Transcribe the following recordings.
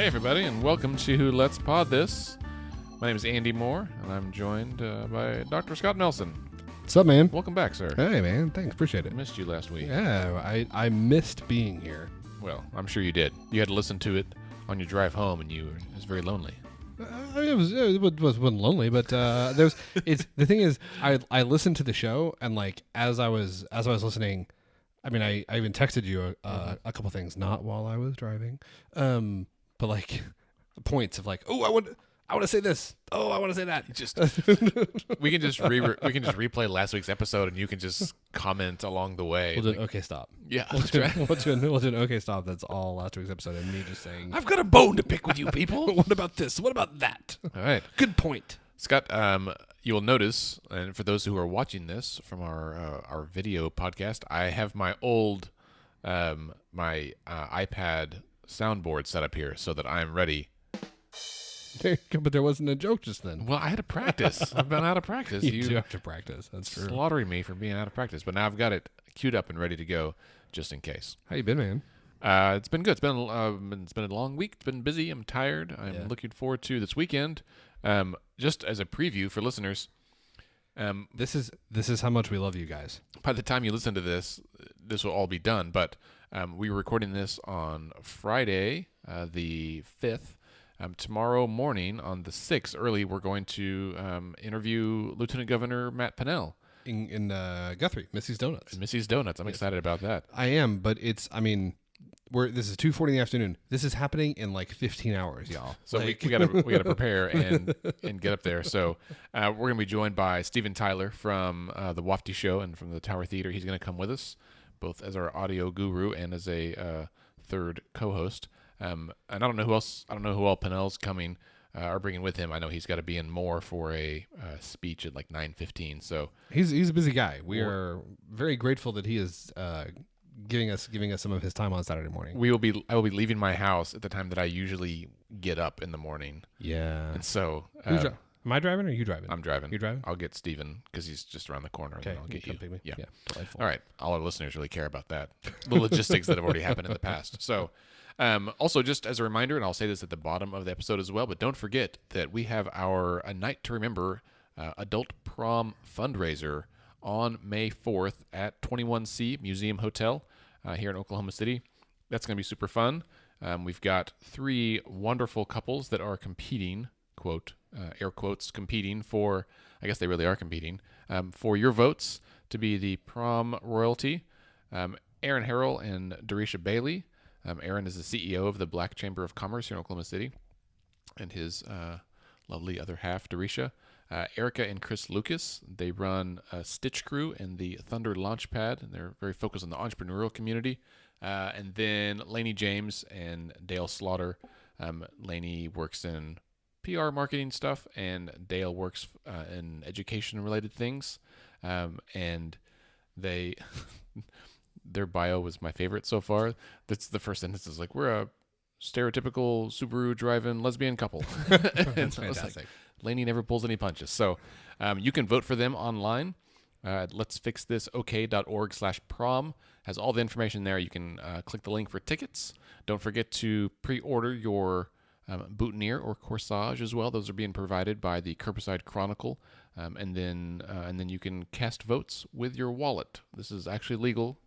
Hey everybody, and welcome to Let's Pod This. My name is Andy Moore, and I'm joined by Dr. Scott Nelson. What's up, man? Welcome back, sir. Hey, man. Thanks. Appreciate I it. missed you last week. Yeah, I missed being here. Well, I'm sure you did. You had to listen to it on your drive home, and it was very lonely. It wasn't lonely, but the thing is, I listened to the show, and like as I was listening, I mean, I even texted you a couple things, not while I was driving, but like points of like, oh, I want to say this. Oh, I want to say that. We can just replay last week's episode, and you can just comment along the way. We'll do okay, stop. Yeah, We'll do an okay, stop. That's all last week's episode, and me just saying, I've got a bone to pick with you people. what about this? What about that? All right, Good point. Scott. You will notice, and for those who are watching this from our video podcast, I have my old my iPad soundboard set up here so that I'm ready. But there wasn't a joke just then. Well, I had to practice. I've been out of practice. You do have to practice. That's true. Slaughtering me for being out of practice, but now I've got it queued up and ready to go just in case. How you been, man? It's been good. It's been a long week. It's been busy. I'm tired. I'm looking forward to this weekend. Just as a preview for listeners, This is how much we love you guys. by the time you listen to this will all be done. But we were recording this on Friday, the 5th. Tomorrow morning on the 6th, early, we're going to interview Lieutenant Governor Matt Pinnell. In Guthrie, Missy's Donuts. Missy's Donuts. I'm excited about that. I am, but this is 2:40 in the afternoon. This is happening in like 15 hours, y'all. So we gotta prepare and get up there. So we're gonna be joined by Steven Tyler from the Wafty Show and from the Tower Theater. He's gonna come with us, both as our audio guru and as a third co-host. And I don't know who else. I don't know who all Pinnell's coming or bringing with him. I know he's got to be in Moore for a speech at like 9:15. So he's a busy guy. We are very grateful that he is giving us some of his time on Saturday morning. I will be leaving my house at the time that I usually get up in the morning. Yeah. And so am I driving or are you driving? I'm driving. You driving? I'll get Steven because he's just around the corner. Okay. And then I'll get you. Pick me. Yeah. Delightful. All right. All our listeners really care about that. The logistics that have already happened in the past. So, also just as a reminder, and I'll say this at the bottom of the episode as well, but don't forget that we have our A Night to Remember adult prom fundraiser on May 4th at 21C Museum Hotel here in Oklahoma City. That's going to be super fun. We've got 3 wonderful couples that are competing, quote, air quotes, competing for, I guess they really are competing, for your votes to be the prom royalty. Aaron Harrell and Dorisha Bailey. Aaron is the CEO of the Black Chamber of Commerce here in Oklahoma City, and his lovely other half, Dorisha. Erica and Chris Lucas, they run Stitch Crew and the Thunder Launchpad, and they're very focused on the entrepreneurial community. And then Lainey James and Dale Slaughter. Lainey works in PR marketing stuff, and Dale works in education-related things. And they... Their bio was my favorite so far. That's the first sentence is like, we're a stereotypical Subaru driving lesbian couple. That's I was fantastic. like, Lainey never pulls any punches. So you can vote for them online. letsfixthisok.org/prom has all the information there. You can click the link for tickets. Don't forget to pre-order your boutonniere or corsage as well. Those are being provided by the Curbside Chronicle. And then you can cast votes with your wallet. This is actually legal.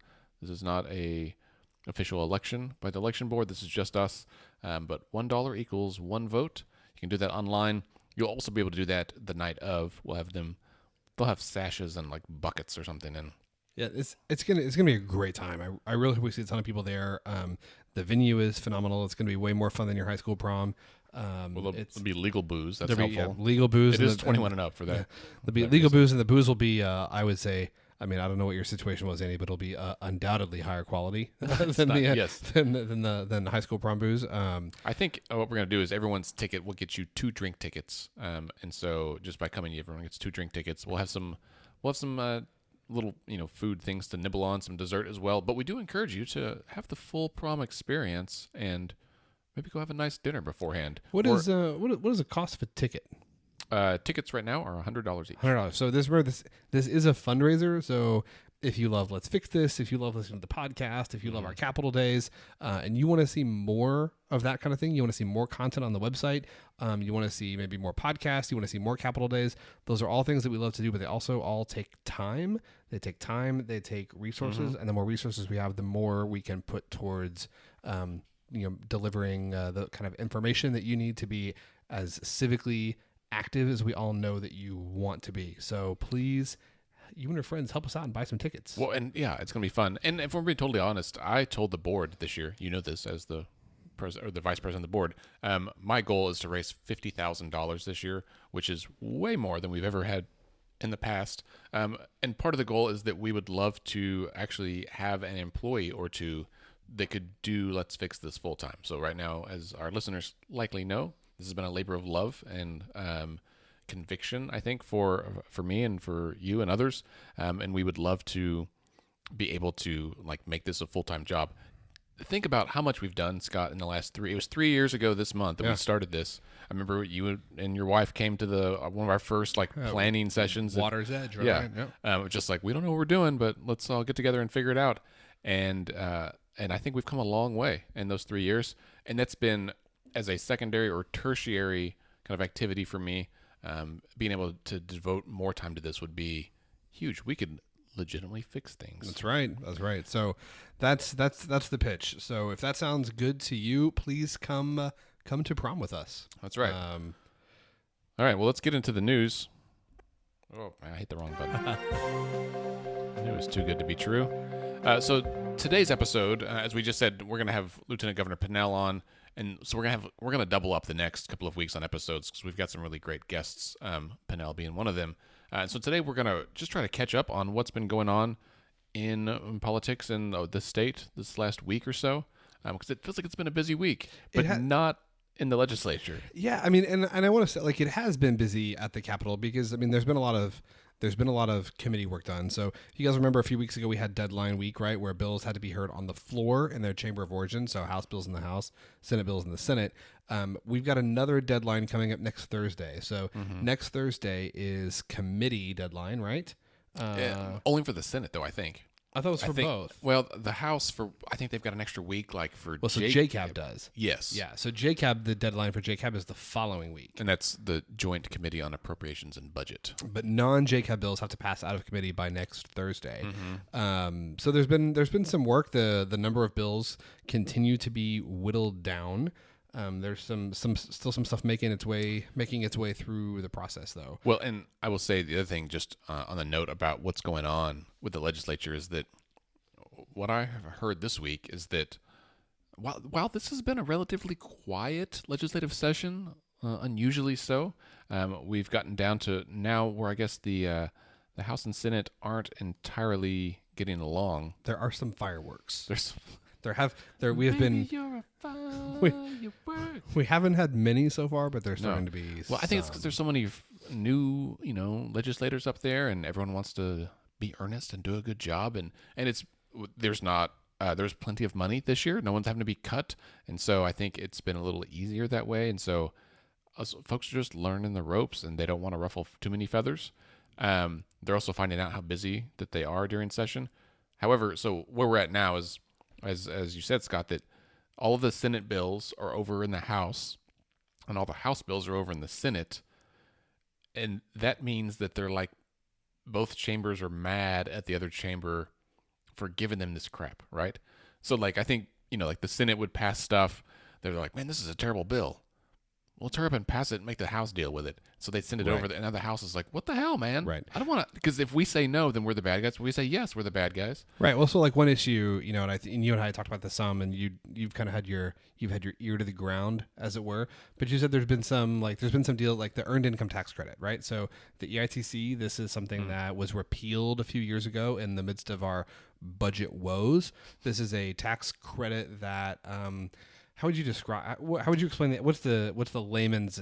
This is not a official election by the election board. This is just us. But $1 equals 1 vote. You can do that online. You'll also be able to do that the night of. They'll have sashes and like buckets or something. And yeah, it's gonna be a great time. I really hope we see a ton of people there. The venue is phenomenal. It's gonna be way more fun than your high school prom. There'll be legal booze. That's there'll helpful. Be, legal booze. It is 21 and up for that. Yeah, there'll be legal booze, and the booze will be, I would say, I mean, I don't know what your situation was, Andy, but it'll be undoubtedly higher quality than the high school prom booze. I think what we're gonna do is everyone's ticket will get you 2 drink tickets, and so just by coming, everyone gets 2 drink tickets. We'll have some little food things to nibble on, some dessert as well. But we do encourage you to have the full prom experience and maybe go have a nice dinner beforehand. What is the cost of a ticket? Tickets right now are $100 each. $100. So this is a fundraiser. So if you love Let's Fix This, if you love listening to the podcast, if you love our Capital Days, and you want to see more of that kind of thing, you want to see more content on the website, you want to see maybe more podcasts, you want to see more Capital Days, those are all things that we love to do, but they also all take time. They take time, they take resources, and the more resources we have, the more we can put towards delivering the kind of information that you need to be as civically active as we all know that you want to be. So please, you and your friends, help us out and buy some tickets. Well, and yeah, it's going to be fun. And if we're being totally honest, I told the board this year, you know this as the president or the vice president of the board, my goal is to raise $50,000 this year, which is way more than we've ever had in the past. And part of the goal is that we would love to actually have an employee or two that could do Let's Fix This full time. So right now, as our listeners likely know, this has been a labor of love and conviction, I think, for me and for you and others. And we would love to be able to make this a full-time job. Think about how much we've done, Scott, in the last it was 3 years ago this month that we started this. I remember you and your wife came to one of our first planning sessions. Water's Edge, right? Yeah. Just we don't know what we're doing, but let's all get together and figure it out. And I think we've come a long way in those 3 years. And that's been as a secondary or tertiary kind of activity for me. Being able to devote more time to this would be huge. We could legitimately fix things. That's right. So that's the pitch. So if that sounds good to you, please come to prom with us. That's right. All right. Well, let's get into the news. Oh, I hit the wrong button. I knew it was too good to be true. So today's episode, as we just said, we're going to have Lieutenant Governor Pinnell on. And so we're gonna double up the next couple of weeks on episodes because we've got some really great guests, Pinnell being one of them. So today we're gonna just try to catch up on what's been going on in politics in the state this last week or so, because it feels like it's been a busy week, but not in the legislature. Yeah, I mean, and I want to say it has been busy at the Capitol because there's been a lot of committee work done. So if you guys remember a few weeks ago, we had deadline week, right, where bills had to be heard on the floor in their chamber of origin. So House bills in the House, Senate bills in the Senate. We've got another deadline coming up next Thursday. So next Thursday is committee deadline, right? Only for the Senate, though, I think. I thought it was for both. Well, the House, I think they've got an extra week for so JCAB does. Yes. Yeah, so JCAB, the deadline for JCAB is the following week. And that's the Joint Committee on Appropriations and Budget. But non-JCAB bills have to pass out of committee by next Thursday. So there's been some work. The number of bills continue to be whittled down. There's still some stuff making its way through the process, though. Well, and I will say the other thing, just on the note about what's going on with the legislature, is that what I have heard this week is that while this has been a relatively quiet legislative session, unusually so, we've gotten down to now where I guess the House and Senate aren't entirely getting along. There are some fireworks. We haven't had many so far, but there's starting to be. Well, I think it's because there's so many new, legislators up there, and everyone wants to be earnest and do a good job, and there's plenty of money this year. No one's having to be cut, and so I think it's been a little easier that way. And so folks are just learning the ropes, and they don't want to ruffle too many feathers. They're also finding out how busy that they are during session. However, so where we're at now is, as you said, Scott, that all of the Senate bills are over in the House, and all the House bills are over in the Senate, and that means that they're both chambers are mad at the other chamber for giving them this crap, right? So I think the Senate would pass stuff. They're like, man, this is a terrible bill. We'll hurry up and pass it and make the House deal with it. So they send it over, and now the House is like, what the hell, man? Right. I don't want to, because if we say no, then we're the bad guys. If we say yes, we're the bad guys. Right. Well, so one issue, and you and I talked about this some, and you've kind of had your ear to the ground, as it were. But you said there's been some deal the earned income tax credit, right? So the EITC, this is something that was repealed a few years ago in the midst of our budget woes. This is a tax credit that. How would you describe? How would you explain that? What's the layman's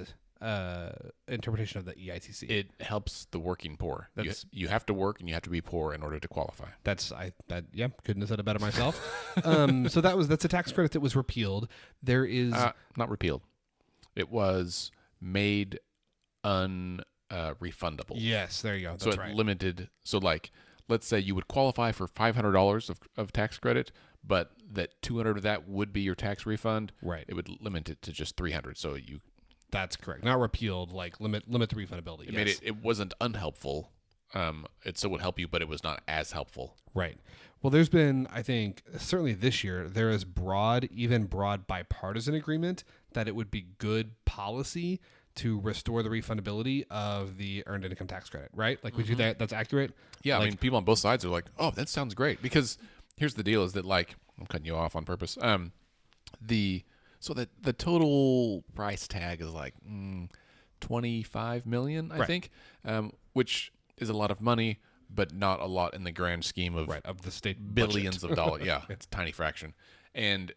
interpretation of the EITC? It helps the working poor. You have to work and you have to be poor in order to qualify. Couldn't have said it better myself. So that's a tax credit that was repealed. There is not repealed. It was made unrefundable. Yes, there you go. That's right. Limited. So let's say you would qualify for $500 of tax credit, but that 200 of that would be your tax refund. Right. It would limit it to just 300. So you. That's correct. Not repealed. Like limit the refundability. I mean, it wasn't unhelpful. It still would help you, but it was not as helpful. Right. Well, there's been, I think, certainly this year, there is broad bipartisan agreement that it would be good policy to restore the refundability of the earned income tax credit, right? Like, would you think that's accurate? Yeah, like, I mean, people on both sides are like, oh, that sounds great. Because here's the deal is that, like, I'm cutting you off on purpose. The total price tag is like $25 million, I think, which is a lot of money, but not a lot in the grand scheme of of the state billions budget. of dollars. Yeah, it's a tiny fraction, and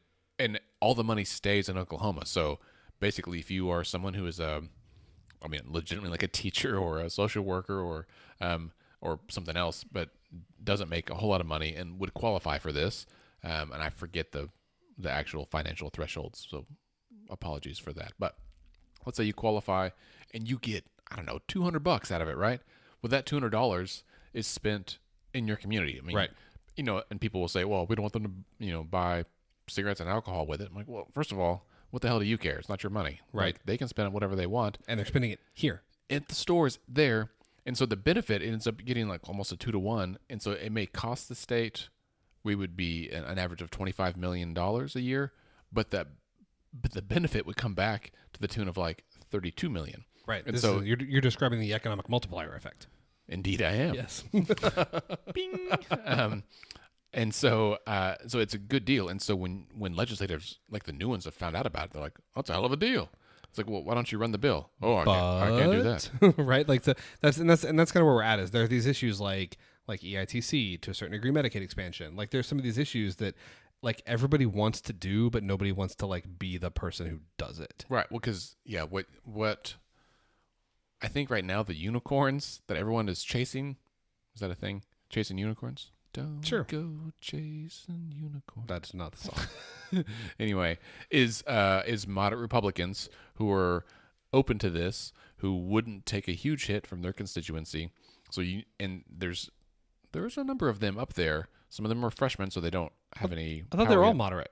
all the money stays in Oklahoma. So basically, if you are someone who is legitimately like a teacher or a social worker or something else, but doesn't make a whole lot of money and would qualify for this, and I forget the actual financial thresholds, so apologies for that. But let's say you qualify and you get, I don't know, $200 out of it, right? Well, that $200 is spent in your community. I mean, Right. And people will say, well, we don't want them to, buy cigarettes and alcohol with it. I'm like, well, first of all, what the hell do you care? It's not your money. Right. Like, they can spend it whatever they want. And they're spending it here. At the stores there. And so the benefit ends up getting like almost a 2-to-1. And so it may cost the state, we would be an average of $25 million a year, but the benefit would come back to the tune of like $32 million. Right. And you're describing the economic multiplier effect. Indeed, I am. Yes. Bing. And so it's a good deal. And so when legislators like the new ones have found out about it, they're like, oh, that's a hell of a deal. It's like, well, why don't you run the bill? Oh, I can't do that. Right. Like that's kind of where we're at. Is there are these issues like EITC, to a certain degree, Medicaid expansion. Like, there's some of these issues that like everybody wants to do, but nobody wants to like be the person who does it. Right. Well, because what I think right now, the unicorns that everyone is chasing, is that a thing? Chasing unicorns? Don't go chasing unicorns. That's not the song. Anyway, is moderate Republicans who are open to this, who wouldn't take a huge hit from their constituency. So there's a number of them up there. Some of them are freshmen, so they don't have any. I thought they were all moderate,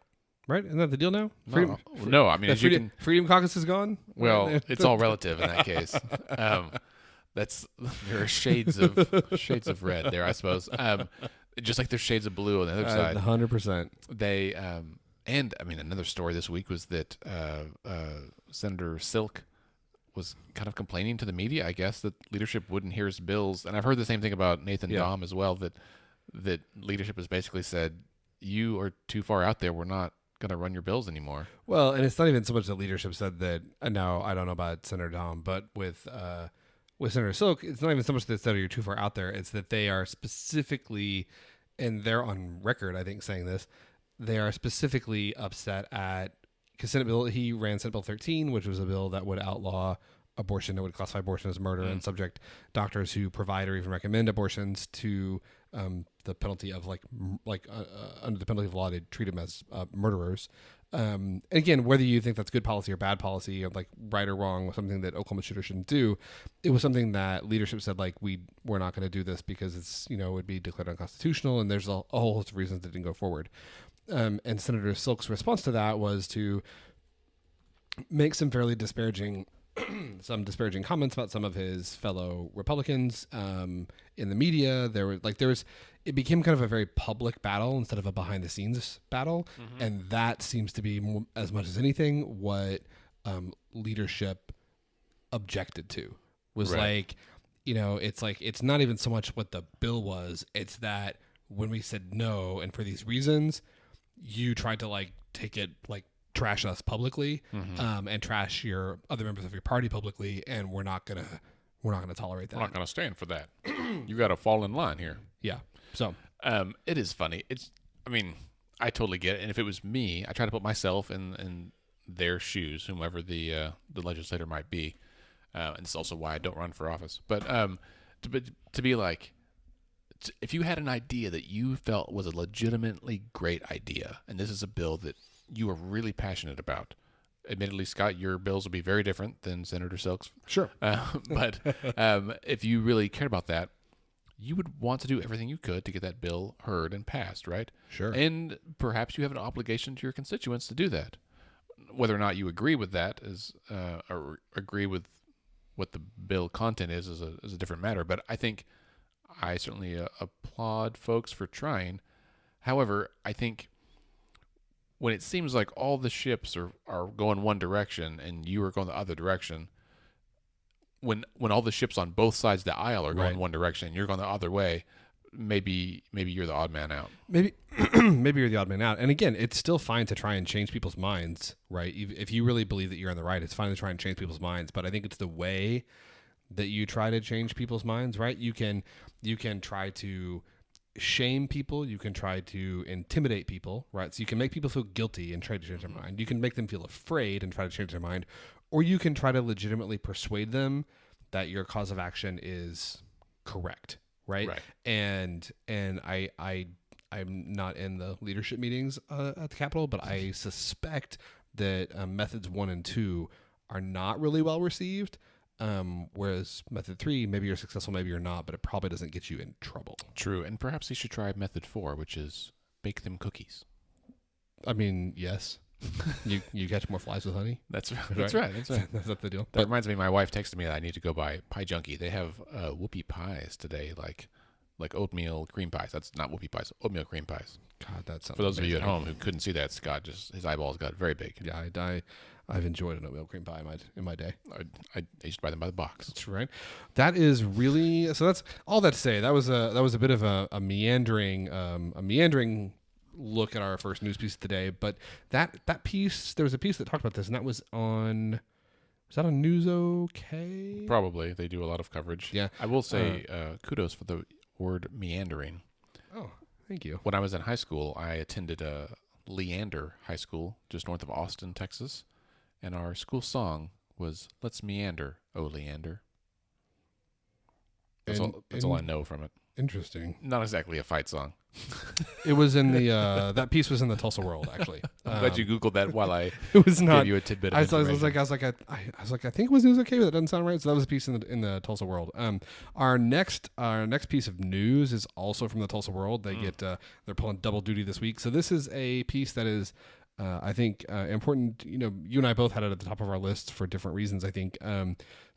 right? Isn't that the deal now? No, I mean, Freedom Caucus is gone. Well, it's all relative in that case. There are shades of red there, I suppose. Just like there's shades of blue on the other side. 100%. They and I mean, another story this week was that Senator Silk was kind of complaining to the media, I guess, that leadership wouldn't hear his bills. And I've heard the same thing about Nathan Dahm as well, that leadership has basically said, you are too far out there. We're not going to run your bills anymore. Well, and it's not even so much that leadership said that. Now, I don't know about Senator Dahm, but with Senator Silk, it's not even so much that said you're too far out there. It's that they are specifically, and they're on record, I think, saying this, they are specifically upset at, because he ran Senate Bill 13, which was a bill that would outlaw abortion, that would classify abortion as murder and subject doctors who provide or even recommend abortions to the penalty of under the penalty of law to treat them as murderers. And again, whether you think that's good policy or bad policy, or like right or wrong, was something that Oklahoma should or shouldn't do. It was something that leadership said, like, we're not going to do this because it's, it would be declared unconstitutional, and there's a whole host of reasons that didn't go forward. And Senator Silk's response to that was to make some fairly disparaging comments about some of his fellow Republicans in the media. It became kind of a very public battle instead of a behind the scenes battle. Mm-hmm. And that seems to be more, as much as anything, what leadership objected to was right. It's not even so much what the bill was. It's that when we said no, and for these reasons, you tried to take it, trash us publicly, mm-hmm. And trash your other members of your party publicly, and we're not gonna tolerate that. We're not gonna stand for that. You got to fall in line here. Yeah. So it is funny. I totally get it. And if it was me, I try to put myself in their shoes, whomever the legislator might be. And it's also why I don't run for office. But to be like, if you had an idea that you felt was a legitimately great idea, and this is a bill that you are really passionate about. Admittedly, Scott, your bills will be very different than Senator Silk's. Sure. But if you really cared about that, you would want to do everything you could to get that bill heard and passed, right? Sure. And perhaps you have an obligation to your constituents to do that. Whether or not you agree with that or agree with what the bill content is a different matter. But I think I certainly applaud folks for trying. However, I think when it seems like all the ships are going one direction and you are going the other direction, when all the ships on both sides of the aisle are going one direction and you're going the other way, maybe you're the odd man out. Maybe you're the odd man out. And again, it's still fine to try and change people's minds, right? If you really believe that you're on the right, it's fine to try and change people's minds. But I think it's the way that you try to change people's minds, right? You can try to shame people. You can try to intimidate people, right? So you can make people feel guilty and try to change their mind. You can make them feel afraid and try to change their mind. Or you can try to legitimately persuade them that your cause of action is correct, right? And I'm not in the leadership meetings at the Capitol, but I suspect that methods 1 and 2 are not really well received. Whereas method 3, maybe you're successful, maybe you're not, but it probably doesn't get you in trouble. True. And perhaps you should try method 4, which is bake them cookies. I mean, yes. You catch more flies with honey. That's right. That's the deal. That reminds me, my wife texted me that I need to go buy Pie Junkie. They have whoopie pies today, like oatmeal cream pies. That's not whoopie pies, oatmeal cream pies. God, that sounds For those amazing. of you at home who couldn't see that, Scott his eyeballs got very big. Yeah, I've enjoyed an oatmeal cream pie in my day. I used to buy them by the box. That's right. That is really so. That's all that to say. That was a bit of a meandering look at our first news piece today. But that piece, there was a piece that talked about this, and that was on. Was that on News OK? Probably. They do a lot of coverage. Yeah. I will say kudos for the word meandering. Oh, thank you. When I was in high school, I attended Leander High School, just north of Austin, Texas. And our school song was "Let's Meander, Oh Leander." That's all I know from it. Interesting. Not exactly a fight song. It was in the that piece was in the Tulsa World, actually. I'm glad you Googled that while I it was not, gave you a tidbit of information. I was like, I think it was News OK, but that doesn't sound right. So that was a piece in the Tulsa World. Our next piece of news is also from the Tulsa World. They they're pulling double duty this week. So this is a piece that is. I think important. You and I both had it at the top of our list for different reasons. I think.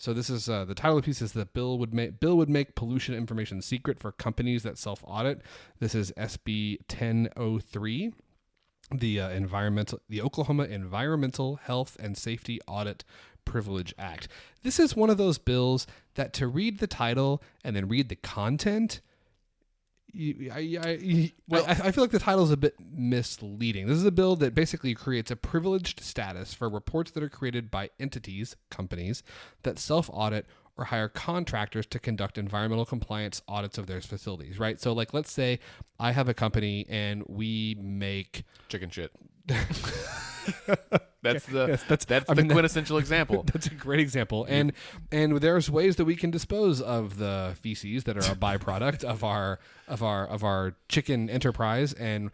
So this is the title of the piece is that bill would make pollution information secret for companies that self audit. This is SB 1003, the Oklahoma Environmental Health and Safety Audit Privilege Act. This is one of those bills that to read the title and then read the content. I feel like the title is a bit misleading. This is a bill that basically creates a privileged status for reports that are created by entities, companies, that self-audit or hire contractors to conduct environmental compliance audits of their facilities, right? So, like, let's say I have a company and we make... chicken shit. That's the quintessential example. That's a great example. And there's ways that we can dispose of the feces that are a byproduct of our chicken enterprise, and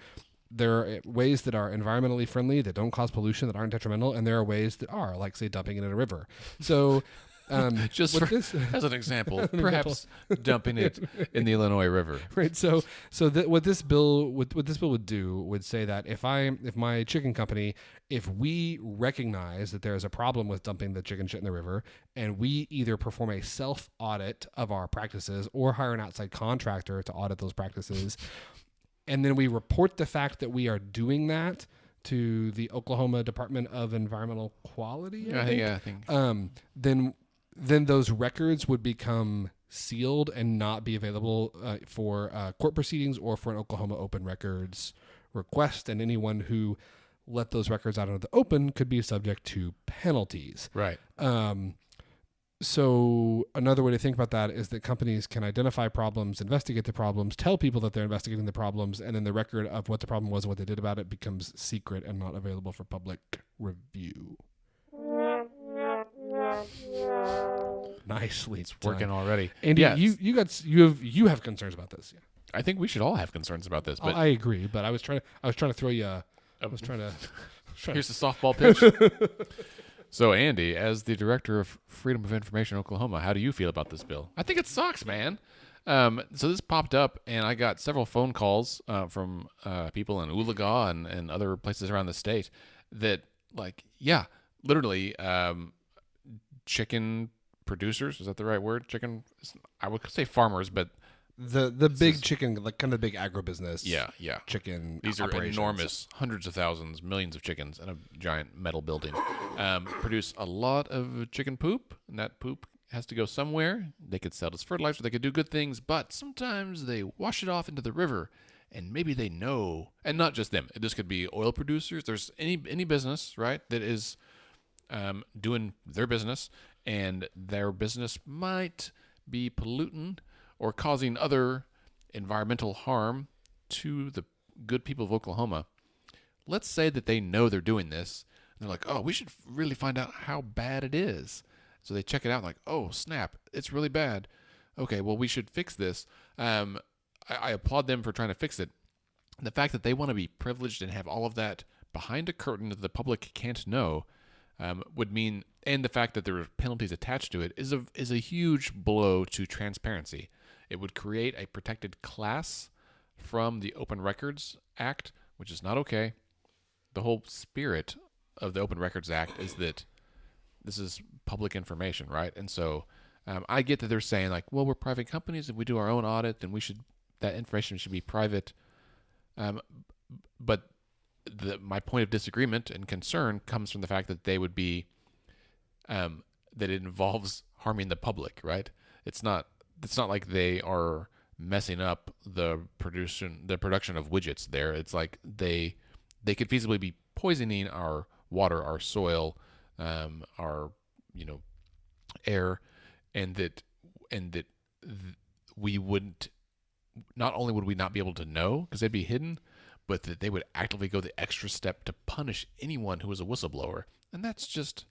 there are ways that are environmentally friendly, that don't cause pollution, that aren't detrimental, and there are ways that are, like, say, dumping it in a river. So as an example, perhaps dumping it in the Illinois River. Right. So what this bill would do would say that if my chicken company, if we recognize that there is a problem with dumping the chicken shit in the river, and we either perform a self audit of our practices or hire an outside contractor to audit those practices, and then we report the fact that we are doing that to the Oklahoma Department of Environmental Quality, I think. Then those records would become sealed and not be available for court proceedings or for an Oklahoma Open Records request. And anyone who let those records out into the open could be subject to penalties. Right. So another way to think about that is that companies can identify problems, investigate the problems, tell people that they're investigating the problems, and then the record of what the problem was and what they did about it becomes secret and not available for public review. Nicely, it's working already. Andy, yes. you have concerns about this. Yeah. I think we should all have concerns about this. But I agree, but I was trying to throw you. Here's the softball pitch. So, Andy, as the director of Freedom of Information Oklahoma, how do you feel about this bill? I think it sucks, man. So this popped up, and I got several phone calls from people in Ulaga and other places around the state that, like, yeah, literally, chicken producers, is that the right word? Chicken, I would say farmers, but The big chicken, like kind of big agribusiness. yeah. Chicken. These are operations. enormous, hundreds of thousands, millions of chickens in a giant metal building. Produce a lot of chicken poop, and that poop has to go somewhere. They could sell it as fertilizer. They could do good things, but sometimes they wash it off into the river, and maybe they know. And not just them. This could be oil producers. There's any business, right, that is doing their business, and their business might be polluting or causing other environmental harm to the good people of Oklahoma. Let's say that they know they're doing this. And they're like, oh, we should really find out how bad it is. So they check it out like, oh, snap, it's really bad. Okay, well, we should fix this. I applaud them for trying to fix it. The fact that they want to be privileged and have all of that behind a curtain that the public can't know would mean, and the fact that there are penalties attached to it is a huge blow to transparency. It would create a protected class from the Open Records Act, which is not okay. The whole spirit of the Open Records Act is that this is public information, right? And so I get that they're saying like, well, we're private companies and we do our own audit and that information should be private. But my point of disagreement and concern comes from the fact that they would be that it involves harming the public, right? It's not like they are messing up the production of widgets there. It's like they could feasibly be poisoning our water, our soil, our air, and that we wouldn't, not only would we not be able to know because they'd be hidden, but that they would actively go the extra step to punish anyone who was a whistleblower. And that's just,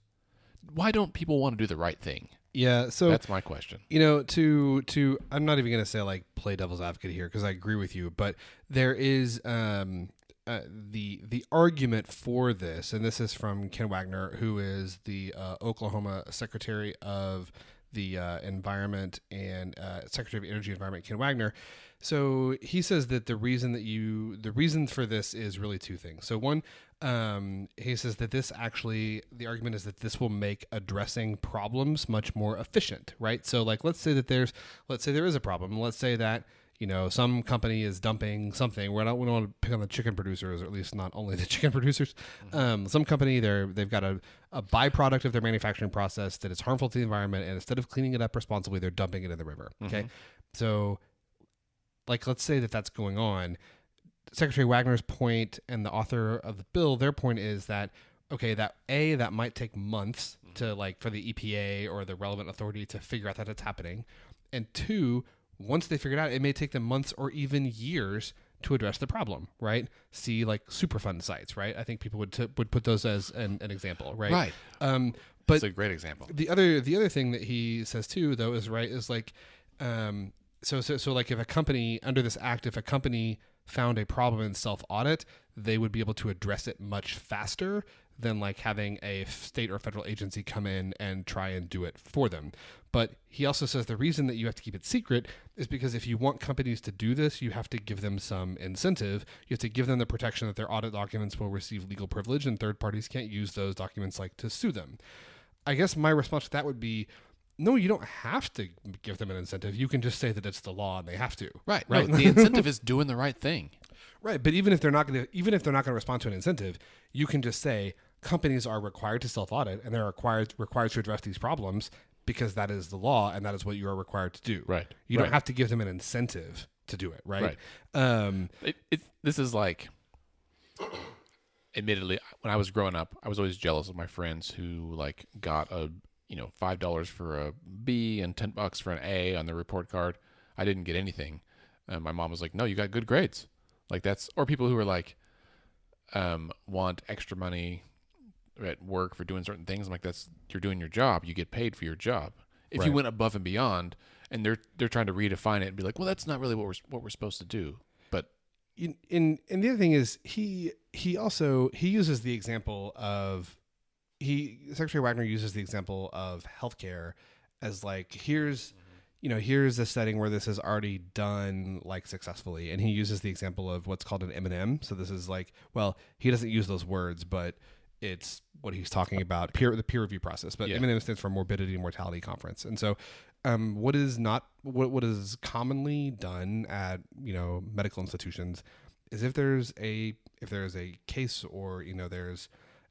why don't people want to do the right thing? Yeah, so that's my question. To I'm not even going to say like play devil's advocate here because I agree with you, but there is the argument for this, and this is from Ken Wagner, who is the Oklahoma Secretary of the Environment and Secretary of Energy and Environment, Ken Wagner. So he says that the reason for this is really two things. So one, he says that the argument is that this will make addressing problems much more efficient, right? So like, let's say there is a problem. Let's say that, some company is dumping something. We don't want to pick on the chicken producers, or at least not only the chicken producers. Some company, they've got a byproduct of their manufacturing process that is harmful to the environment, and instead of cleaning it up responsibly, they're dumping it in the river. Okay, so like, let's say that that's going on. Secretary Wagner's point and the author of the bill, their point is that, okay, that might take months to, like, for the EPA or the relevant authority to figure out that it's happening. And two, once they figure it out, it may take them months or even years to address the problem, right? See, like, Superfund sites, right? I think people would put those as an example, right? Right. But that's a great example. The other thing that he says too, though, is like, so like, if a company under this act, if a company found a problem in self-audit, they would be able to address it much faster than like having a state or federal agency come in and try and do it for them. But he also says the reason that you have to keep it secret is because if you want companies to do this, you have to give them some incentive. You have to give them the protection that their audit documents will receive legal privilege and third parties can't use those documents like to sue them. I guess my response to that would be, no, you don't have to give them an incentive. You can just say that it's the law and they have to. Right. No, the incentive is doing the right thing. Right. But even if they're not going to respond to an incentive, you can just say companies are required to self-audit and they're required to address these problems because that is the law and that is what you are required to do. Right. You don't have to give them an incentive to do it. Right. This is like, admittedly, when I was growing up, I was always jealous of my friends who like got $5 for a B and $10 for an A on their report card. I didn't get anything. My mom was like, no, you got good grades. Like that's, or people who are like, want extra money at work for doing certain things. I'm like, you're doing your job. You get paid for your job. If you went above and beyond and they're trying to redefine it and be like, well, that's not really what we're supposed to do. But and the other thing is he uses the example of, Secretary Wagner uses the example of healthcare as like, here's here's a setting where this is already done like successfully. And he uses the example of what's called an M&M. So this is like, well, he doesn't use those words, but it's what he's talking about, the peer review process. But M&M stands for Morbidity and Mortality Conference. And so what is commonly done at, medical institutions is if there's a case or, there's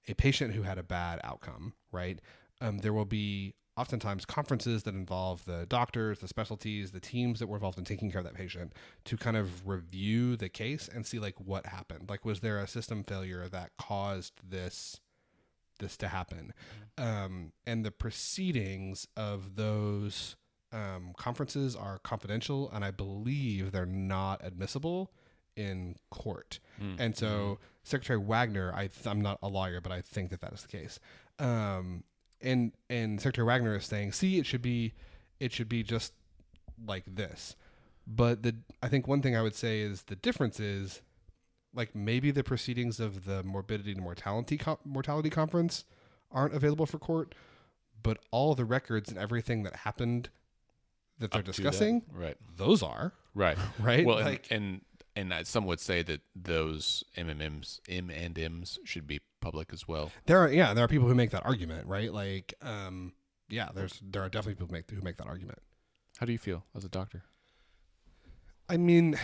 a patient who had a bad outcome, right? There will be oftentimes conferences that involve the doctors, the specialties, the teams that were involved in taking care of that patient to kind of review the case and see like what happened. Like, was there a system failure that caused this to happen? And the proceedings of those conferences are confidential, and I believe they're not admissible in court. And so Secretary Wagner, I'm not a lawyer, but I think that is the case. And Secretary Wagner is saying, see, it should be just like this. But I think one thing I would say is the difference is, like, maybe the proceedings of the Morbidity and Mortality Conference aren't available for court, but all the records and everything that happened that they're discussing, right? Those are right. Well, like, and some would say that those M&Ms should be public as well. There are people who make that argument, right? Like, there are definitely people who make that argument. How do you feel as a doctor? I mean,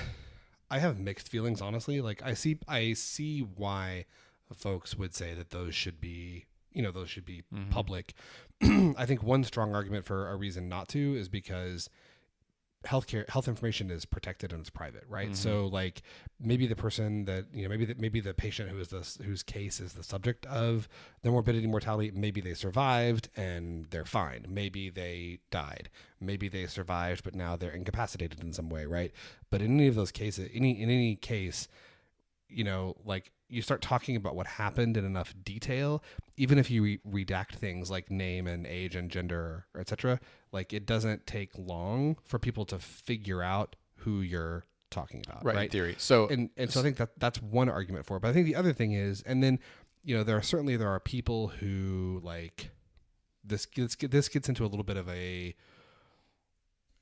I have mixed feelings, honestly. Like, I see why folks would say that those should be, public. I think one strong argument for a reason not to is because health information is protected and it's private, right? So like maybe the person that, maybe the patient whose case is the subject of the morbidity and mortality, maybe they survived and they're fine. Maybe they died. Maybe they survived, but now they're incapacitated in some way, right? But in any of those cases, in any case, like, you start talking about what happened in enough detail, even if you redact things like name and age and gender, or et cetera, like, it doesn't take long for people to figure out who you're talking about. Right. In theory. So, and so I think that's one argument for it. But I think the other thing is, and then, there are people who, like, this gets into a little bit of a,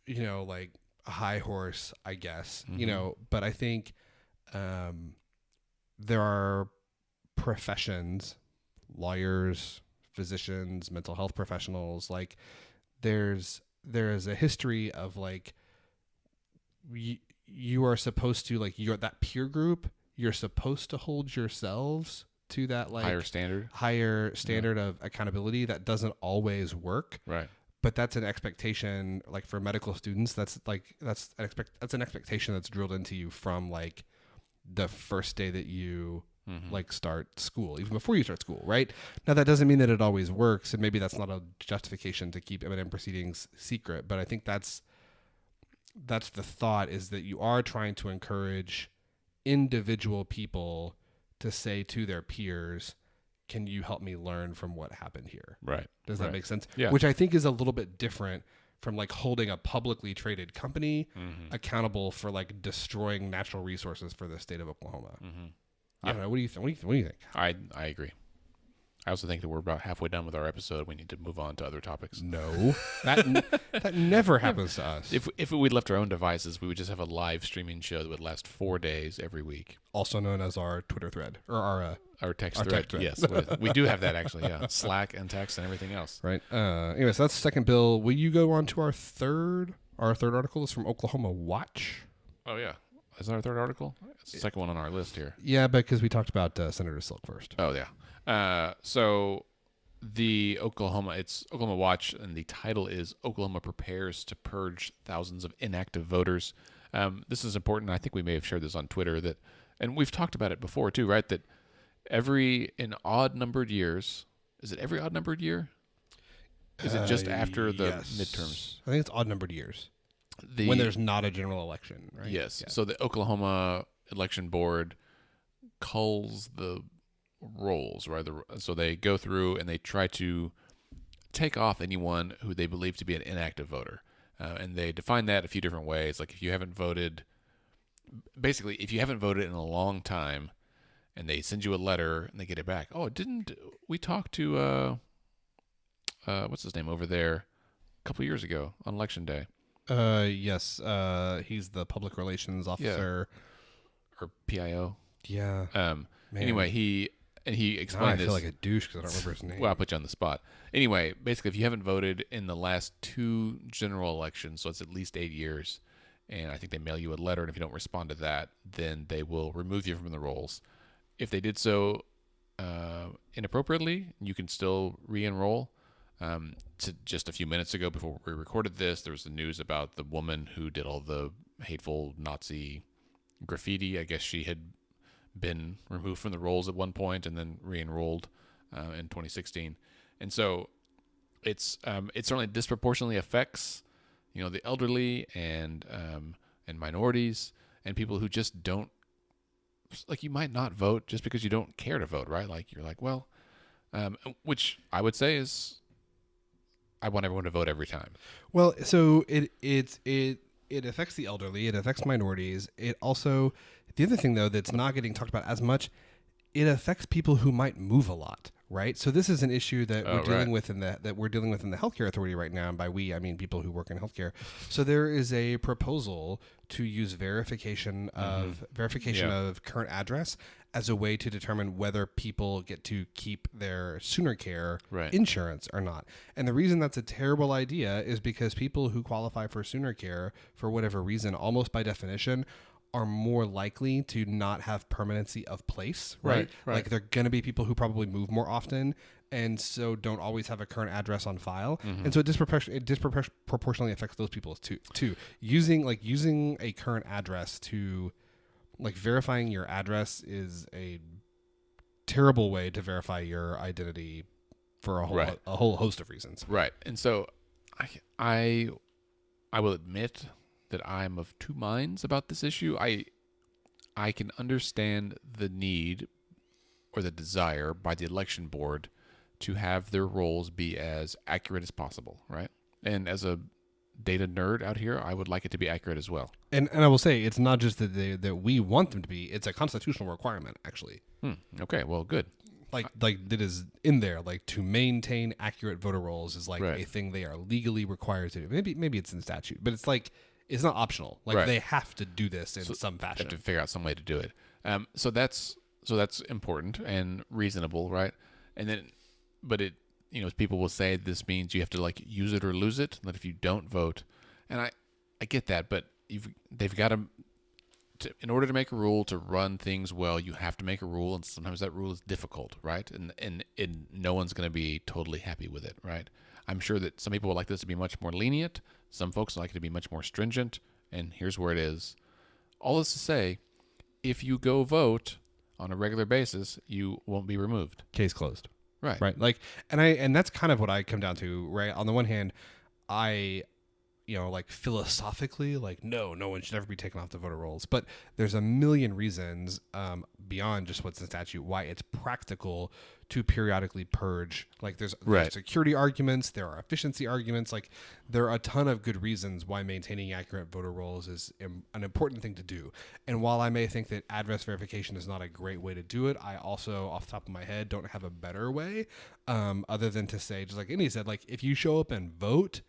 like, a high horse, I guess, but I think, there are professions, lawyers, physicians, mental health professionals, like, there is a history of, like, you are supposed to, like, that peer group, you're supposed to hold yourselves to that, like, higher standard of accountability. That doesn't always work. Right. But that's an expectation, like, for medical students, that's an expectation that's drilled into you from, like, the first day that you like start school, even before you start school, right? Now, that doesn't mean that it always works, and maybe that's not a justification to keep M&M proceedings secret, but I think that's the thought, is that you are trying to encourage individual people to say to their peers, can you help me learn from what happened here? Right. Does that make sense? Yeah. Which I think is a little bit different from, like, holding a publicly traded company accountable for, like, destroying natural resources for the state of Oklahoma. I don't know. What do you think? What do you think? I agree. I also think that we're about halfway done with our episode. We need to move on to other topics. No, that never happens to us. If we'd left our own devices, we would just have a live streaming show that would last 4 days every week. Also known as our Twitter thread, or our text thread. Yes, we do have that, actually. Yeah, Slack and text and everything else. Right. Anyway, so that's the second bill. Will you go on to our third? Our third article is from Oklahoma Watch. Oh yeah, is that our third article? It's the second one on our list here. Yeah, because we talked about Senator Silk first. Oh yeah. So it's Oklahoma Watch, and the title is Oklahoma Prepares to Purge Thousands of Inactive Voters. This is important. I think we may have shared this on Twitter, and we've talked about it before too, right? That in odd numbered years, is it every odd numbered year? Is it just after the midterms? I think it's odd numbered years. When there's not a general election, right? Yes. Yeah. So the Oklahoma Election Board culls the rolls, right? So they go through and they try to take off anyone who they believe to be an inactive voter. And they define that a few different ways. Like, if you haven't voted in a long time, and they send you a letter and they get it back. Oh, didn't we talk to what's his name over there a couple years ago on Election Day? Yes. He's the public relations officer. or PIO. Yeah. Man. Anyway, he Now explained I this. feel like a douche because I don't remember his name. Well, I'll put you on the spot. Anyway, basically, if you haven't voted in the last 2 general elections, so it's at least 8 years, and I think they mail you a letter, and if you don't respond to that, then they will remove you from the rolls. If they did so inappropriately, you can still re-enroll. To just a few minutes ago, before we recorded this, there was the news about the woman who did all the hateful Nazi graffiti. I guess she had been removed from the rolls at one point and then re-enrolled in 2016, and so it certainly disproportionately affects the elderly and minorities and people who just don't, like, you might not vote just because you don't care to vote, right? Like, you're like, well, which I would say is, I want everyone to vote every time. Well, so it affects the elderly. It affects minorities. It also, the other thing though that's not getting talked about as much, it affects people who might move a lot, right? So this is an issue that we're dealing with in the healthcare authority right now, and by we I mean people who work in healthcare. So there is a proposal to use verification of current address as a way to determine whether people get to keep their Sooner Care insurance or not. And the reason that's a terrible idea is because people who qualify for Sooner Care, for whatever reason, almost by definition, are more likely to not have permanency of place, right? Like, they're going to be people who probably move more often and so don't always have a current address on file. And so it disproportionately affects those people too. Using a current address to, like, verifying your address is a terrible way to verify your identity for a whole host of reasons. Right. And so I will admit that I'm of two minds about this issue. I can understand the need or the desire by the election board to have their rolls be as accurate as possible, right? And as a data nerd out here, I would like it to be accurate as well. And I will say, it's not just that we want them to be; it's a constitutional requirement, actually. Okay, well, good. Like that is in there. Like, to maintain accurate voter rolls is like Right. a thing they are legally required to do. Maybe it's in statute, but it's like, it's not optional. Like, they have to do this in some fashion. Have to figure out some way to do it. So that's important and reasonable, right? And then, but it, people will say this means you have to, like, use it or lose it. That if you don't vote, and I get that, but they've got to, in order to make a rule to run things well, you have to make a rule, and sometimes that rule is difficult, right? And no one's going to be totally happy with it, right? I'm sure that some people would like this to be much more lenient. Some folks like it to be much more stringent. And here's where it is. All this to say, if you go vote on a regular basis, you won't be removed. Case closed. Right. Right. Like, and that's kind of what I come down to, right? On the one hand, I, like, philosophically, like, no one should ever be taken off the voter rolls. But there's a million reasons beyond just what's in statute why it's practical to periodically purge. Like, there's security arguments, there are efficiency arguments. Like, there are a ton of good reasons why maintaining accurate voter rolls is an important thing to do. And while I may think that address verification is not a great way to do it, I also, off the top of my head, don't have a better way other than to say, just like Indy said, like, if you show up and vote,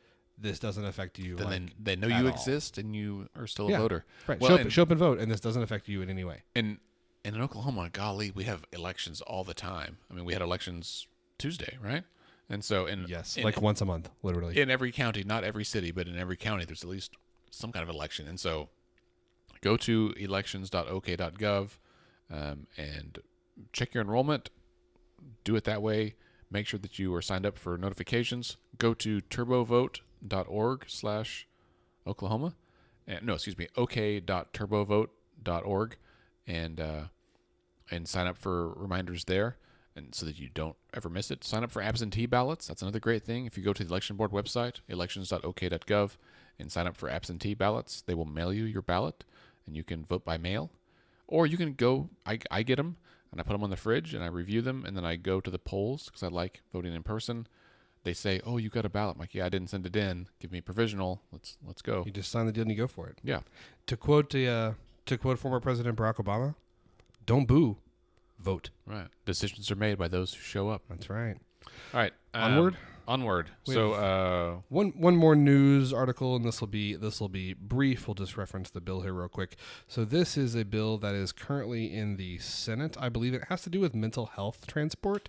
this doesn't affect you. Then they know you exist and you are still a voter. Right. Well, show up and vote, and this doesn't affect you in any way. And in Oklahoma, golly, we have elections all the time. I mean, we had elections Tuesday, right? And so, like once a month, literally. In every county, not every city, but in every county, there's at least some kind of election. And so, go to elections.ok.gov and check your enrollment. Do it that way. Make sure that you are signed up for notifications. Go to turbovote.org/Oklahoma. ok.turbovote.org and sign up for reminders there, and so that you don't ever miss it. Sign up for absentee ballots. That's another great thing. If you go to the election board website, elections.ok.gov, and sign up for absentee ballots, they will mail you your ballot, and you can vote by mail. Or you can go, I get them, and I put them on the fridge, and I review them, and then I go to the polls, because I like voting in person. They say, oh, you got a ballot. I'm like, yeah, I didn't send it in. Give me a provisional. Let's go. You just sign the deal and you go for it. Yeah. To quote former President Barack Obama, don't boo, vote. Right. Decisions are made by those who show up. That's right. All right. Onward? onward. We So one more news article, and this will be brief. We'll just reference the bill here real quick. So this is a bill that is currently in the Senate. I believe it has to do with mental health transport.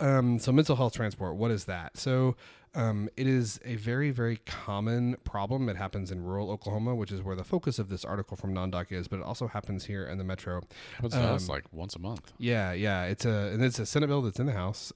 So mental health transport, what is that? So it is a very, very common problem. It happens in rural Oklahoma, which is where the focus of this article from NonDoc is, but it also happens here in the metro. happens to us like once a month. Yeah. It's a Senate bill that's in the House.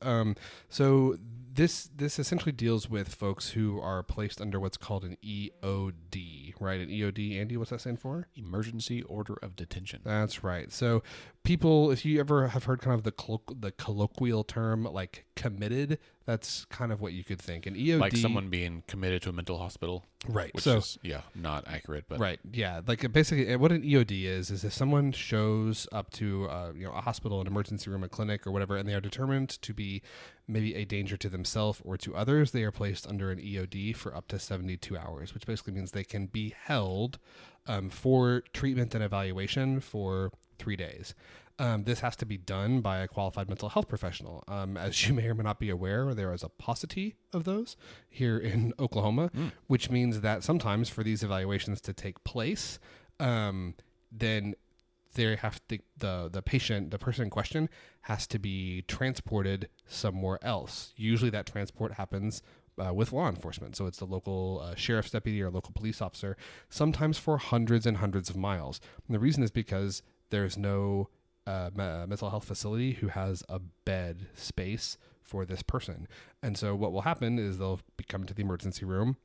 So this essentially deals with folks who are placed under what's called an EOD, right? An EOD, Andy, what's that stand for? Emergency Order of Detention. That's right. So people, if you ever have heard kind of the colloquial term like committed, that's kind of what you could think. An EOD, Like someone being committed to a mental hospital. right? Which So is, not accurate. But right, yeah. Like basically, what an EOD is if someone shows up to a hospital, an emergency room, a clinic, or whatever, and they are determined to be maybe a danger to themselves or to others, they are placed under an EOD for up to 72 hours, which basically means they can be held for treatment and evaluation for 3 days. This has to be done by a qualified mental health professional. As you may or may not be aware, there is a paucity of those here in Oklahoma, which means that sometimes for these evaluations to take place, then they have to, the person in question has to be transported somewhere else. Usually that transport happens with law enforcement. So it's the local sheriff's deputy or local police officer, sometimes for hundreds and hundreds of miles. And the reason is because there's no mental health facility who has a bed space for this person. And so what will happen is they'll be coming to the emergency room.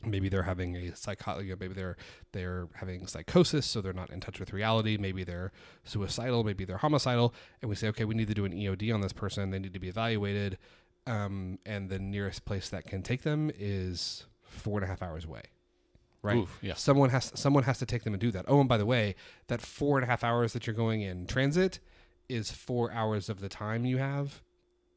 Maybe they're having maybe they're having psychosis, so they're not in touch with reality. Maybe they're suicidal, maybe they're homicidal, and we say, okay, we need to do an EOD on this person. They need to be evaluated, and the nearest place that can take them is 4.5 hours away. Right. Oof, yeah. Someone has to take them and do that. Oh, and by the way, that 4.5 hours that you're going in transit is 4 hours of the time you have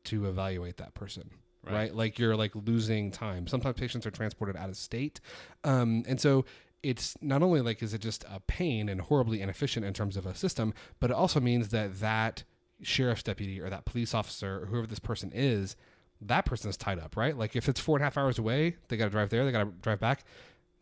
to evaluate that person. Right. Like you're like losing time. Sometimes patients are transported out of state. And so it's not only like, is it just a pain and horribly inefficient in terms of a system, but it also means that sheriff's deputy or that police officer or whoever this person is, that person's tied up, right? Like if it's 4.5 hours away, they got to drive there, they got to drive back.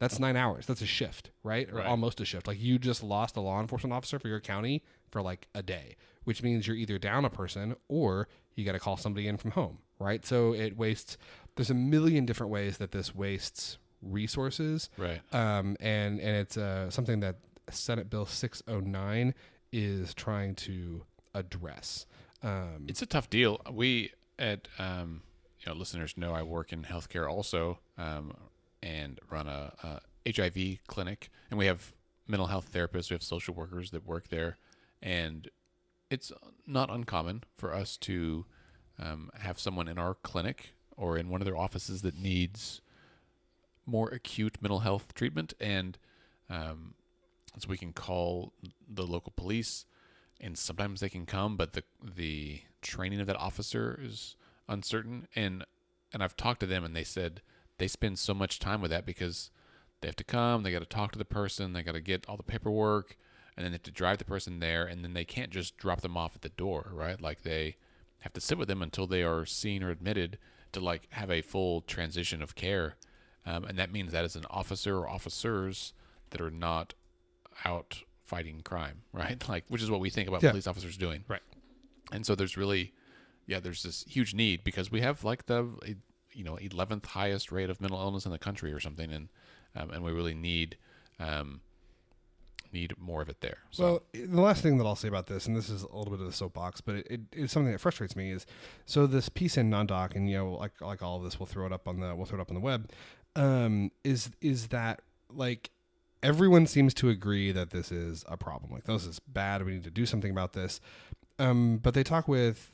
That's 9 hours. That's a shift, right? Or almost a shift. Like you just lost a law enforcement officer for your county for like a day, which means you're either down a person or you got to call somebody in from home, right? So it wastes, there's a million different ways that this wastes resources. Right. And it's something that Senate Bill 609 is trying to address. It's a tough deal. We at, listeners know I work in healthcare also, and run a HIV clinic, and we have mental health therapists, we have social workers that work there, and it's not uncommon for us to have someone in our clinic or in one of their offices that needs more acute mental health treatment, and so we can call the local police, and sometimes they can come, but the training of that officer is uncertain, and I've talked to them, and they said they spend so much time with that because they have to come, they got to talk to the person, they got to get all the paperwork, and then they have to drive the person there, and then they can't just drop them off at the door, right? Like they have to sit with them until they are seen or admitted to like have a full transition of care. And that means that as an officer or officers that are not out fighting crime, right? Like, which is what we think about police officers doing. Right. And so there's really, there's this huge need because we have like the 11th highest rate of mental illness in the country or something, and we really need more of it there. So. Well, the last thing that I'll say about this, and this is a little bit of the soapbox, but it is something that frustrates me, is so this piece in NonDoc, and like all of this, we'll throw it up on the web, is that like everyone seems to agree that this is a problem. Like this is bad. We need to do something about this. But they talk with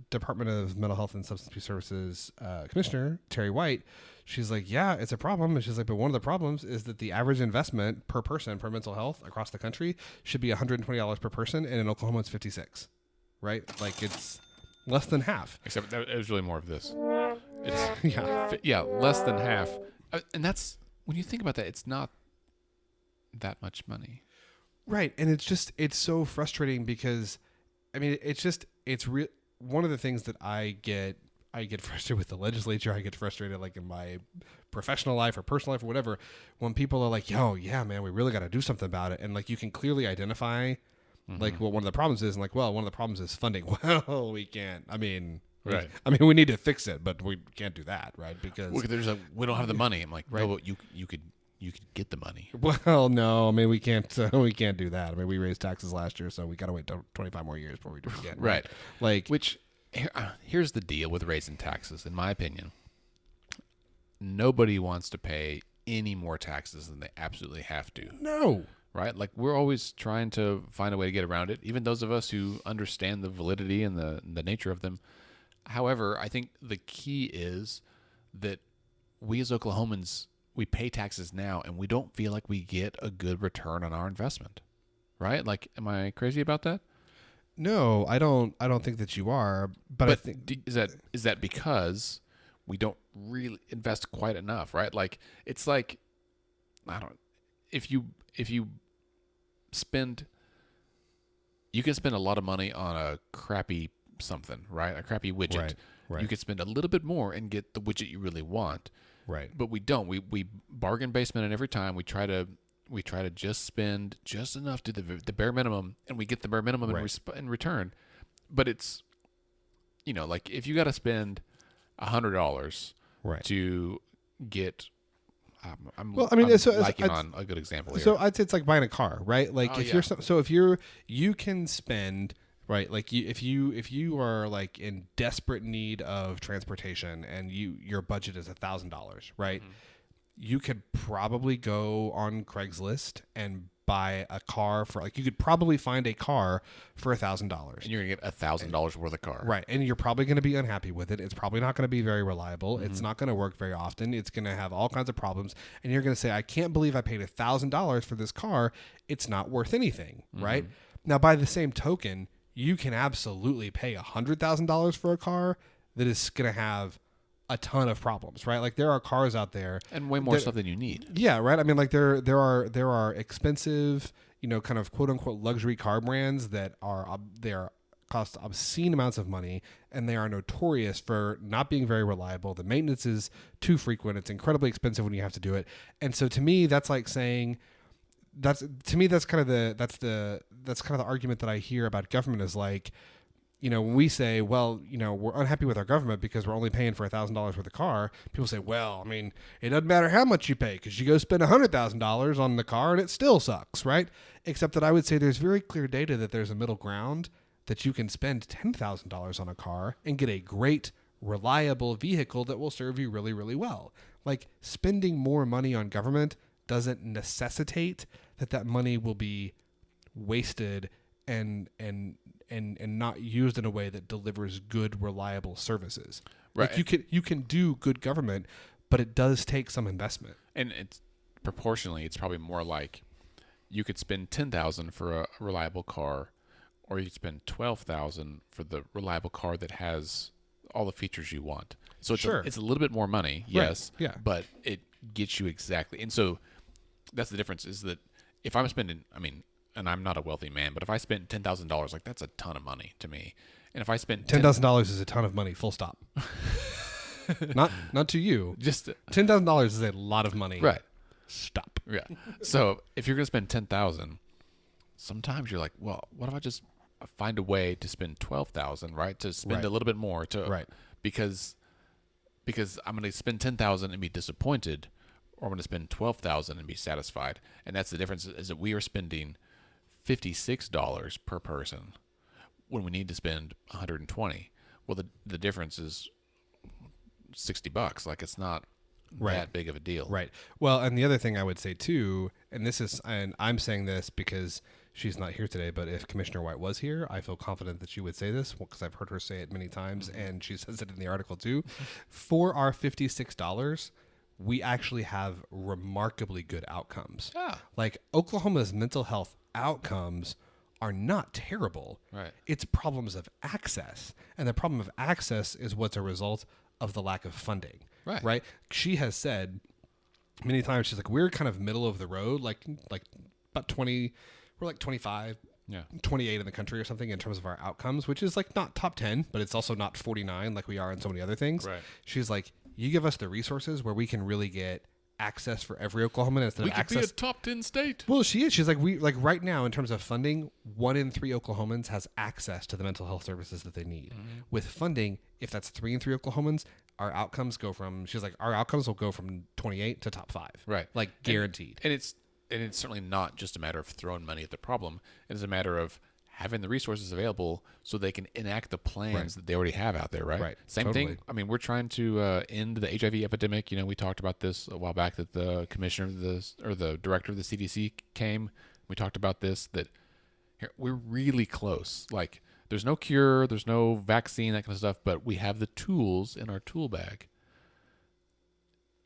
Department of Mental Health and Substance Abuse Services Commissioner Terry White. She's like, yeah, it's a problem. And she's like, but one of the problems is that the average investment per person for mental health across the country should be $120 per person, and in Oklahoma it's $56, right? Like it's less than half. Except that it was really more of this. It's less than half, and that's when you think about that, it's not that much money, right? And it's so frustrating because. I mean, it's one of the things that I get I get frustrated with the legislature. I get frustrated like in my professional life or personal life or whatever, when people are like, yo, yeah, man, we really got to do something about it. And like, you can clearly identify like what one of the problems is. And like, well, one of the problems is funding. Well, we can't, Right. we need to fix it, but we can't do that. Right. Because we don't have the money. I'm like, right. No, you could get the money. Well, no, we can't do that. We raised taxes last year, so we got to wait 25 more years before we do it again. Right. Like, which here's the deal with raising taxes, in my opinion. Nobody wants to pay any more taxes than they absolutely have to. No. Right? Like, we're always trying to find a way to get around it, even those of us who understand the validity and the nature of them. However, I think the key is that we as Oklahomans, we pay taxes now and we don't feel like we get a good return on our investment. Right? Like, am I crazy about that? No, I don't think that you are, but I think is that because we don't really invest quite enough, right? Like, it's like, if you spend, you can spend a lot of money on a crappy something, right? A crappy widget. Right. You could spend a little bit more and get the widget you really want. Right. But we don't. We bargain basement, and every time we try to just spend just enough to the bare minimum, and we get the bare minimum in return. But it's, like, if you got to spend $100 to get, I'm liking on a good example here. So I'd say it's like buying a car, right? Like, you can spend, right? Like, if you are like in desperate need of transportation and your budget is $1,000, right? Mm-hmm. You could probably go on Craigslist and buy a car for, like, you could probably find a car for $1,000. And you're going to get $1,000 worth of car. Right. And you're probably going to be unhappy with it. It's probably not going to be very reliable. Mm-hmm. It's not going to work very often. It's going to have all kinds of problems. And you're going to say, I can't believe I paid $1,000 for this car. It's not worth anything. Mm-hmm. Right. Now, by the same token, you can absolutely pay $100,000 for a car that is going to have a ton of problems, right? Like, there are cars out there and way more stuff than you need. Yeah, right. Like, there are expensive, kind of quote unquote luxury car brands that cost obscene amounts of money, and they are notorious for not being very reliable. The maintenance is too frequent. It's incredibly expensive when you have to do it. And so to me, that's like saying that's kind of the argument that I hear about government is like, when we say, well, we're unhappy with our government because we're only paying for $1,000 worth of car, people say, well, it doesn't matter how much you pay because you go spend $100,000 on the car and it still sucks, right? Except that I would say there's very clear data that there's a middle ground that you can spend $10,000 on a car and get a great, reliable vehicle that will serve you really, really well. Like, spending more money on government doesn't necessitate that money will be wasted and not used in a way that delivers good, reliable services. Right. Like, you can do good government, but it does take some investment. And it's proportionally, it's probably more like you could spend $10,000 for a reliable car, or you could spend $12,000 for the reliable car that has all the features you want. So it's a little bit more money, yes, yeah, but it gets you exactly. And so that's the difference, is that if I'm spending, and I'm not a wealthy man, but if I spent $10,000, like, that's a ton of money to me. And if I spent $10,000 is a ton of money, full stop. not to you. Just $10,000 is a lot of money. Right. Stop. Yeah. So if you're going to spend $10,000, sometimes you're like, well, what if I just find a way to spend $12,000, right? To spend a little bit more because I'm going to spend $10,000 and be disappointed, or I'm going to spend $12,000 and be satisfied. And that's the difference, is that we are spending $56 per person when we need to spend $120. Well, the difference is $60. Like, it's not that big of a deal. Right. Well, and the other thing I would say too, and I'm saying this because she's not here today, but if Commissioner White was here, I feel confident that she would say this because I've heard her say it many times, and she says it in the article too. For our $56, we actually have remarkably good outcomes. Like, Oklahoma's mental health outcomes are not terrible. Right. It's problems of access. And the problem of access is what's a result of the lack of funding. Right. She has said many times, she's like, we're kind of middle of the road, like about 20, we're like 25, Yeah. 28 in the country or something in terms of our outcomes, which is like not top 10, but it's also not 49 like we are in so many other things. Right. She's like, you give us the resources where we can really get access for every Oklahoman instead We of could access. be a top 10 state. Well, she is. She's like, we like right now in terms of funding, 1 in 3 Oklahomans has access to the mental health services that they need. With funding, if that's 3 in 3 Oklahomans, our outcomes go from. She's like, our outcomes will go from 28 to top 5. Right. Like guaranteed. And it's certainly not just a matter of throwing money at the problem. It is a matter of having the resources available so they can enact the plans that they already have out there, right? Right. Same Totally. thing. I mean, we're trying to end the HIV epidemic. You know, we talked about this a while back that the commissioner of the director of the CDC came. We talked about this, that here, we're really close. Like, there's no cure, there's no vaccine, that kind of stuff, but we have the tools in our tool bag.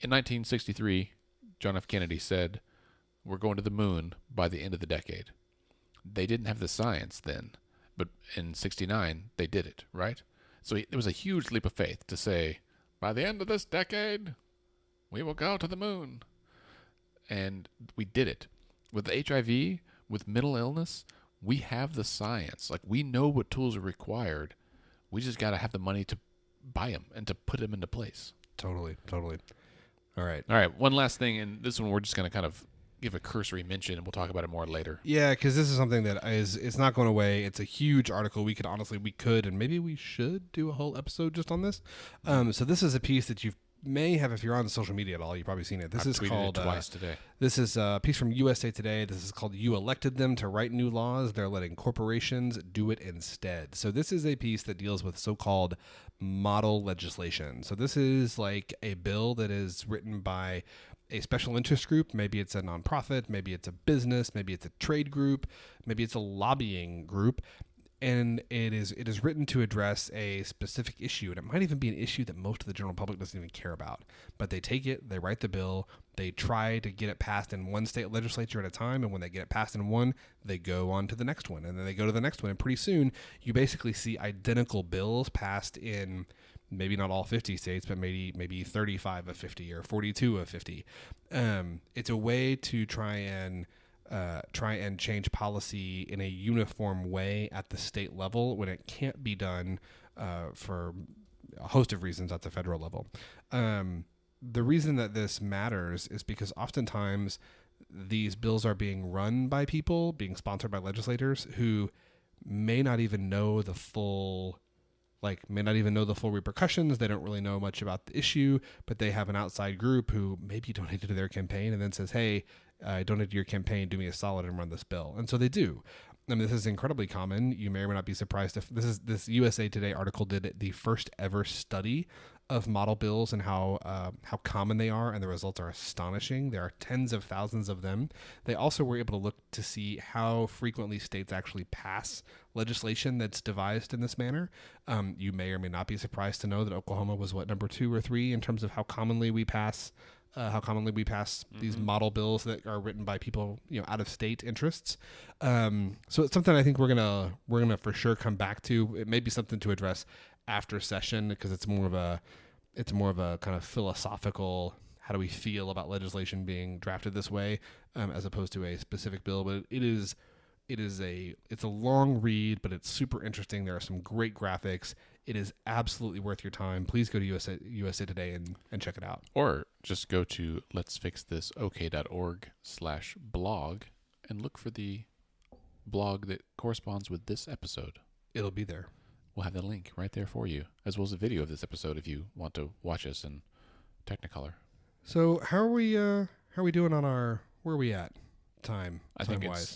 In 1963, John F. Kennedy said, we're going to the moon by the end of the decade. They didn't have the science then, but in 69, they did it, right? So it was a huge leap of faith to say, by the end of this decade, we will go to the moon. And we did it. With HIV, with mental illness, we have the science. Like, we know what tools are required. We just got to have the money to buy them and to put them into place. Totally. All right. One last thing, and this one we're just going to kind of give a cursory mention, and we'll talk about it more later. Yeah, because this is something that it's not going away. It's a huge article. We could, and maybe we should do a whole episode just on this. So this is a piece that you may have, if you're on social media at all, you've probably seen it. This I've is tweeted called it twice today. This is a piece from USA Today. This is called "You Elected Them to Write New Laws. They're letting corporations do it instead." So this is a piece that deals with so-called model legislation. So this is like a bill that is written by a special interest group. Maybe it's a nonprofit, maybe it's a business, maybe it's a trade group, maybe it's a lobbying group, and it is written to address a specific issue, and it might even be an issue that most of the general public doesn't even care about. But they take it, they write the bill, they try to get it passed in one state legislature at a time, and when they get it passed in one, they go on to the next one, and then they go to the next one, and pretty soon you basically see identical bills passed in maybe not all 50 states, but maybe 35 of 50 or 42 of 50. It's a way to try and change policy in a uniform way at the state level when it can't be done for a host of reasons at the federal level. The reason that this matters is because oftentimes these bills are being run by people, being sponsored by legislators who may not even know the full repercussions. They don't really know much about the issue, but they have an outside group who maybe donated to their campaign and then says, hey, I donated to your campaign, do me a solid and run this bill. And so they do. I mean, this is incredibly common. You may or may not be surprised if this USA Today article did the first ever study of model bills and how common they are, and the results are astonishing. There are tens of thousands of them. They also were able to look to see how frequently states actually pass legislation that's devised in this manner. You may or may not be surprised to know that Oklahoma was number 2 or 3 in terms of how commonly we pass these model bills that are written by people, out of state interests. So it's something I think we're gonna for sure come back to. It may be something to address after session because it's more of a kind of philosophical, how do we feel about legislation being drafted this way, as opposed to a specific bill. But it's a long read, but it's super interesting. There are some great graphics. It is absolutely worth your time. Please go to USA Today and check it out. Or just go to letsfixthisok.org/blog and look for the blog that corresponds with this episode. It'll be there. We'll have the link right there for you, as well as a video of this episode if you want to watch us in Technicolor. So how are we doing on where are we at? I think it's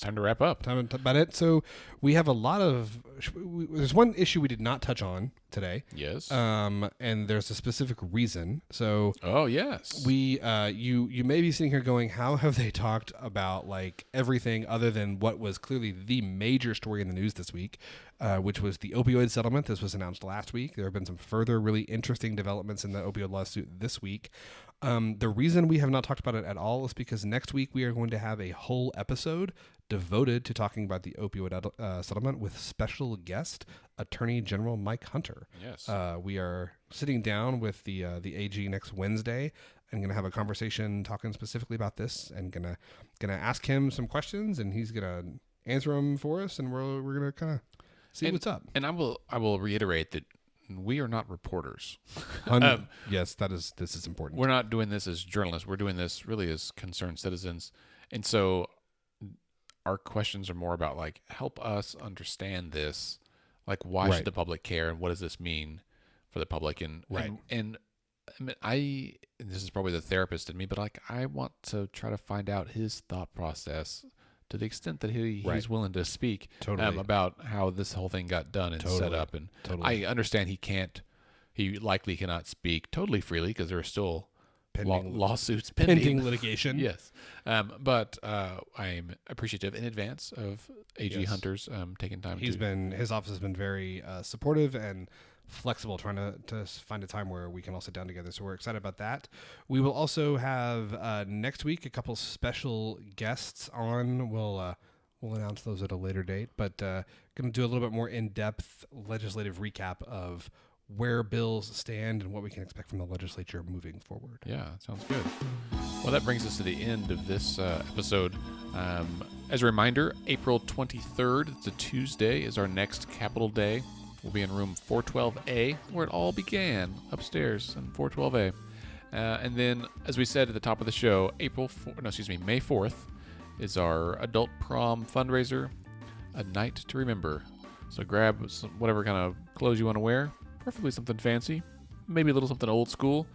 time to wrap up. About it. So we have a lot of. There's one issue we did not touch on today. Yes. And there's a specific reason. So. Oh yes. We you may be sitting here going, how have they talked about like everything other than what was clearly the major story in the news this week, which was the opioid settlement. This was announced last week. There have been some further really interesting developments in the opioid lawsuit this week. The reason we have not talked about it at all is because next week we are going to have a whole episode devoted to talking about the opioid settlement with special guest Attorney General Mike Hunter. Yes. We are sitting down with the AG next Wednesday and going to have a conversation talking specifically about this and gonna ask him some questions, and he's gonna answer them for us, and we're gonna kind of see what's up. And I will reiterate that we are not reporters. Yes, this is important. We're not doing this as journalists. We're doing this really as concerned citizens, and so our questions are more about like help us understand this. Like, why should the public care, and what does this mean for the public? And and I mean, and this is probably the therapist in me, but like I want to try to find out his thought process to the extent that he's willing to speak about how this whole thing got done and set up. And I understand he likely cannot speak totally freely because there are still lawsuits pending litigation. Yes. But I'm appreciative in advance of AG Hunter's taking time. His office has been very supportive and flexible, trying to find a time where we can all sit down together. So we're excited about that. We will also have next week a couple special guests on. We'll announce those at a later date, but going to do a little bit more in-depth legislative recap of where bills stand and what we can expect from the legislature moving forward. Yeah, sounds good. Well, that brings us to the end of this episode. As a reminder, April 23rd, it's a Tuesday, is our next Capitol Day. We'll be in room 412A, where it all began, upstairs in 412A. And then, as we said at the top of the show, May 4th is our adult prom fundraiser, A Night to Remember. So grab whatever kind of clothes you want to wear, preferably something fancy, maybe a little something old school.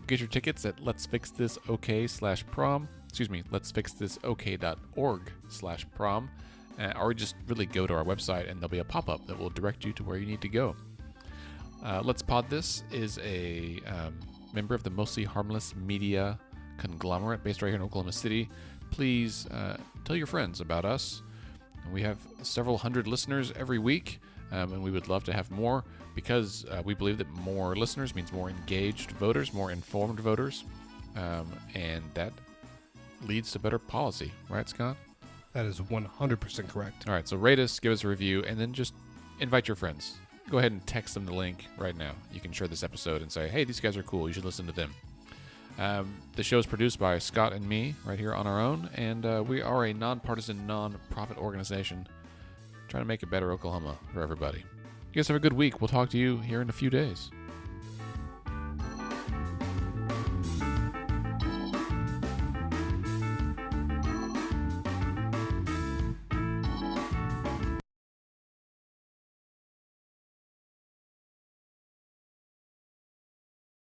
Get your tickets at letsfixthisok/prom. letsfixthisok.org/prom. Or just really go to our website and there'll be a pop-up that will direct you to where you need to go. Let's Pod This is a member of the Mostly Harmless Media conglomerate based right here in Oklahoma City. Please tell your friends about us. We have several hundred listeners every week, and we would love to have more because we believe that more listeners means more engaged voters, more informed voters, and that leads to better policy. Right, Scott? That is 100% correct. All right, so rate us, give us a review, and then just invite your friends. Go ahead and text them the link right now. You can share this episode and say, hey, these guys are cool. You should listen to them. The show is produced by Scott and me right here on our own, and we are a nonpartisan, non-profit organization trying to make a better Oklahoma for everybody. You guys have a good week. We'll talk to you here in a few days.